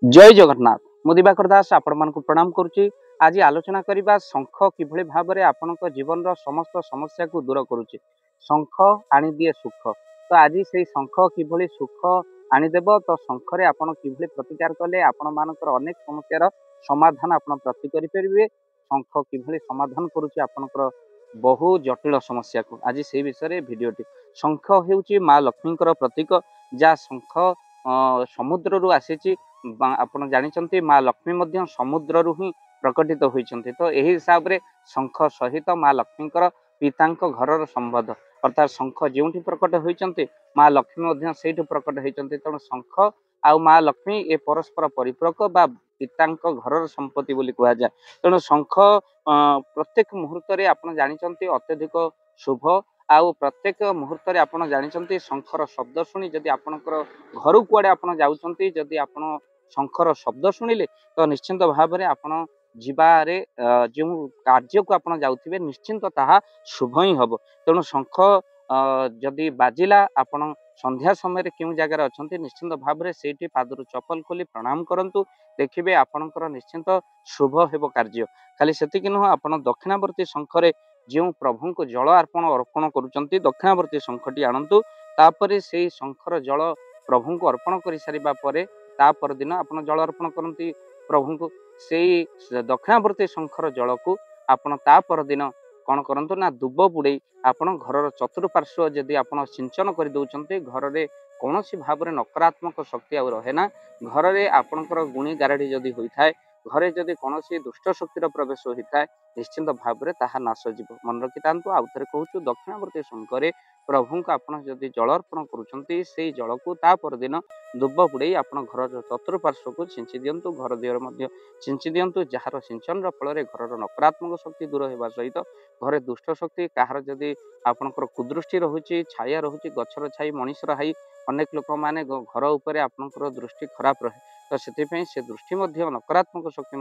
जय जगन्नाथ मु दिवाकर दास आपण प्रणाम करुच्ची। आज आलोचना करवा शंख किभली भाव में आपण जीवन समस्त समस्या को दूर करुच्ची। शंख आनी दिए सुख। तो आज से शंख किभली सुख आनीदेव तो शंखरे आपण किभली प्रतिकार कले आपण मानकर अनेक समस्यार समाधान आपण प्राप्ति करें। शंख किभली समाधान करुच्ची आपणकर बहु जटिल समस्या को आज से विषय भिडटी। शंख हेउची माँ लक्ष्मी प्रतीक जहाँ शंख समुद्र रु आसी। आपण जानते माँ लक्ष्मी मध्य समुद्र रु ही प्रकटित होती। तो यही हिसाब से शंख सहित माँ लक्ष्मी पिता घर संबंध अर्थात शंख जो प्रकट होती माँ लक्ष्मी से प्रकट होती। तेणु शंख आउ माँ लक्ष्मी ए परस्पर परिपूरक बा पिता घर संपत्ति बोली कह जाए। तेणु शंख प्रत्येक मुहूर्त आप जानते अत्यधिक शुभ। आउ प्रत्येक मुहूर्त आप जानते शंखर शब्द शुणी जदि आपणकर घर कुआड़े आप जाउछंती जदि आपण शंखर शब्द शुणिले तो निश्चिंत भाव में आपण जीवारे जो कार्य को आप जाउथिबे निश्चिंत ताहा शुभ ही हम। तेणु शंख जदि बाजिला आपण संध्या समय क्यों जगार अच्छा निश्चिंत भाव में से पादर चपल खोली प्रणाम करंतु देखिए आपणकर निश्चिंत शुभ हेब कार्य। खाली सेतिक नुह आप दक्षिणावर्ती शंखरे जो प्रभु को जल अर्पण करुँच दक्षिणावर्ती शंखटी आणतु तापर से शंखर जल प्रभु को अर्पण कर सारिबा परे तापर दिन आप जल अर्पण करती प्रभु को से दक्षिणावर्ती शंखर जल को आपण तापर दिन कौन करंतु ना दुब बुड़े आपण घर चतुर्पार्श्व जदि आप सिंचन कर दौरान घर में कौन भाव में नकारात्मक शक्ति आ रहे ना घर में आपणकर गुणी गारड़ी जदि होता है घरे जदि कौन दुष्ट शक्तिर प्रवेश होता है निश्चिंत भाव में ताहा नाश जीव। मन रखि था आउ थे कहूँ दक्षिणावर्ती शंखरे प्रभु को आप जदि जल अर्पण करुँच से जल को तापर दिन दुब बुड़े आप घर चतुर्पार्श्व को छिंची दिंतु घर देहर छिंची दिंतु जार सिंचन फल घर नकारात्मक शक्ति दूर होगा सहित घरे दुष्ट शक्ति कहार जदि आपणकर कुदृष्टि रोचे छाया रोचे गचर छाई मनीषर हाई अनेक लोक मैंने घर उपर आपणकर दृष्टि खराब रहे तो से दृष्टि नकारात्मक शक्ति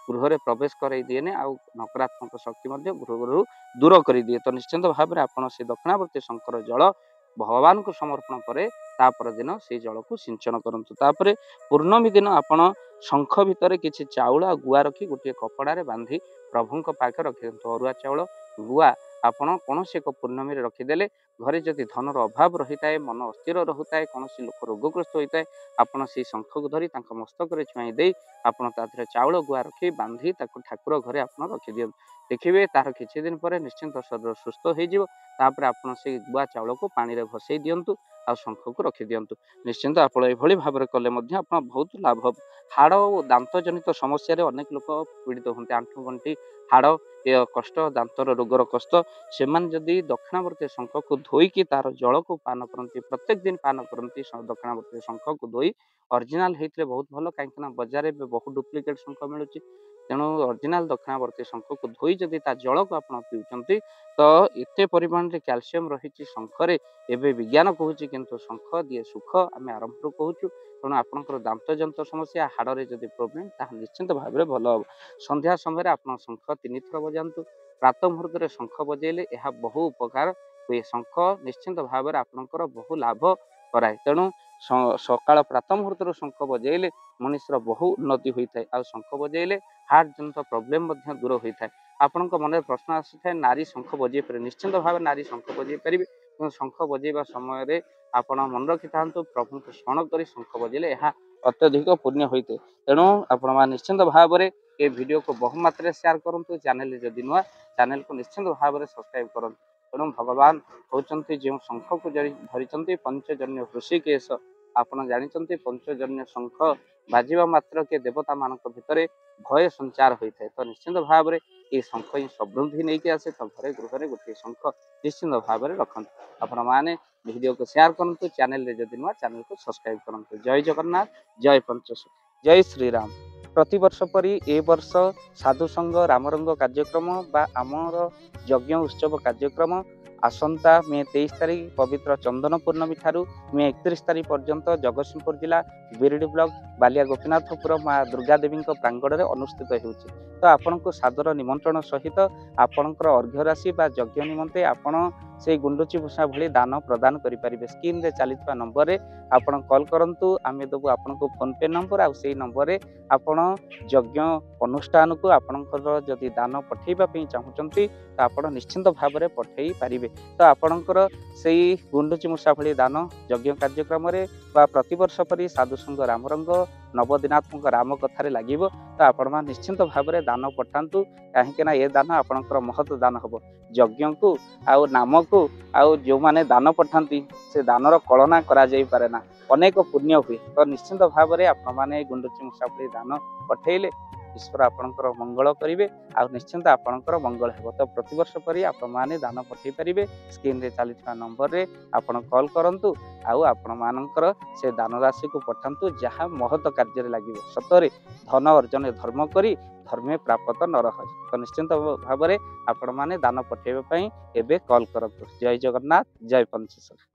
गृह में प्रवेश कराई दिए ना आउ नकारात्मक शक्ति गृह दूर कर दिए। तो निश्चिंत भाव में आप से दक्षिणावर्ती शंकर जल भगवान को समर्पण करे तापर दिन से जल को सिंचन करंतु। तापर पूर्णमी दिन आपण शंख भितर किसी चाउल आ गुआ रखी गोटे कपड़ा बांधी प्रभु पाखे रखि दिंतु। अरुआ चाउल गुआ आपण कौन एक पूर्णमी रखिदेले घरे जदि धनर अभाव रही है मन अस्थिर रोता है कौन लोक रोगग्रस्त होता है आपड़ से शंख को धरी मस्तक छुआई दे आपड़ चाउल गुआ रखी बांधी ठाकुर घरे आप रखी दिखाँ देखिए तार किछि दिन पर निश्चिंत शरीर सुस्थ होपर आप से गुआ चाउल को पानी में भसई दिंतु आ शंख को रखी दिंतु निश्चिंत आप भाव में कले आप बहुत लाभ। हाड़ और दांत जनित समस्या अनेक लोक पीड़ित होते आंठु गंठी हाड़ कष्ट दांतर रोगर कष्ट से जदि दक्षिणावर्ती शंख को धोईकी तार जल को पान करती प्रत्येक दिन पान करती दक्षिणावर्ती शंख को धोई ओरिजिनाल होते बहुत भल कहीं बजार में बहुत डुप्लिकेट शंख मिलूँ तेणु ओरिजिनाल दक्षिणावर्ती शंख को धोई जदि ता जल को आप पीउछंती तो एते परिमाण में कैल्शियम रही शंखरे एवं विज्ञान कहूँ किंतु शंख दिए सुख आम आरंभ कहूँ। तेणु आपंकर दांत जंत समस्या हाड़े जदि प्रोब्लेम ताहा निश्चिंत भाव में भल हम। संध्या समय आप शंख 3 थर बजातु प्रातः मुहूर्त में शंख बजेले यह बहु उपकार हुए। शंख निश्चिंत भाव में आपंकर बहु लाभ कराए तेणु सकाल प्रातः मुहूर्त शंख बजेले मनुष्यर बहु उन्नति होता है आ शंख बजेले हार्ट जनित प्रोब्लेम दूर होता है। आपण मन प्रश्न आसी था नारी शंख बजे पारे निश्चिंत भाव नारी शंख बजे पारे शंख बजेबा समय आपण मन रखि था प्रभु को स्मरण कर शंख बजेले यह अत्यधिक पुण्य होते। तेणु आपण निश्चिंत भाव में ये वीडियो को बहुमात्रा शेयर करूँ चैनल जदि नुआ चैनल को निश्चिंत भाव में सब्सक्राइब करूँ। तेणु भगवान होती जो शंख को धरी पंचजन्य ऋषिकेश आपड़ जानते पंचजन्य शंख बाजिबा मात्र के देवता मान भितर भय संचार होता है। तो निश्चिंत भाव में ये शंख ही समृद्धि नहीं आसे तो घरे गृह गोटे शंख निश्चिंत भाव में रखु आपण मैंने वीडियो को शेयर करूँ चैनल जदि नुआ चैनल को सब्सक्राइब करूँ। जय जगन्नाथ जय पंचश जय श्रीराम। प्रति वर्ष परी ए वर्ष साधु संघ रामरंग कार्यक्रम बा आमर यज्ञ उत्सव कार्यक्रम आसंता मे 23 तारीख पवित्र चंदन पूर्णमी ठारू मे 31 तारीख पर्यंत जगतसिंहपुर जिला बिरडी ब्लॉक बालिया गोपीनाथपुर माँ दुर्गा देवी प्रांगण में अनुष्ठित होउछि। तो आपण को सादर निमंत्रण सहित आपणकर अर्घ्य राशि बा यज्ञ निमंते आपण से गुंडुची भूषा भली दान प्रदान करेंगे। स्क्रीन रे चलता नंबर रे आपण कॉल करंतु आमे देबु आपनको फोन पे नंबर आ से नंबर रे आपण यज्ञ अनुष्ठान को आपणकर जदि दान पठेबा पई चाहुचंती तो आपण निश्चिंत भाव में पठेई पारिबे। तो आपणकर से गुंडुची मूषा भली दान यज्ञ कार्यक्रम रे बा प्रतिवर्ष परी साधुसंग रामरंग नवदिनात्मक राम कथार लगे तो आपण निश्चिंत भाव में दान पठातु कहीं ये दान आपणकर महत दान हम यज्ञ को आउ नाम को आउ जो माने दान पठाती से दानर कलना करा जाई पारे ना अनेक पुण्य हुए। तो निश्चिंत भाव में आपण मैंने गुंडुची मूषा भली दान पठेले ईश्वर आपणकर मंगल करेंगे आ निश्चिंत आपणकर मंगल हो। तो प्रतिवर्ष परी आपण मैंने दान पठे पारे। स्क्रीन रे चलता नंबर रे आपण कॉल करंतु आउ आपण मानकर से दान राशि को पठातु जहाँ महत कार्य लगे सतरे धन अर्जन धर्म करी धर्मे प्राप्त न रह। तो निश्चिंत भाव में आपण मैंने दान पठेबा पई एबे कॉल करंतु। जय जगन्नाथ जय पंचेश्वर।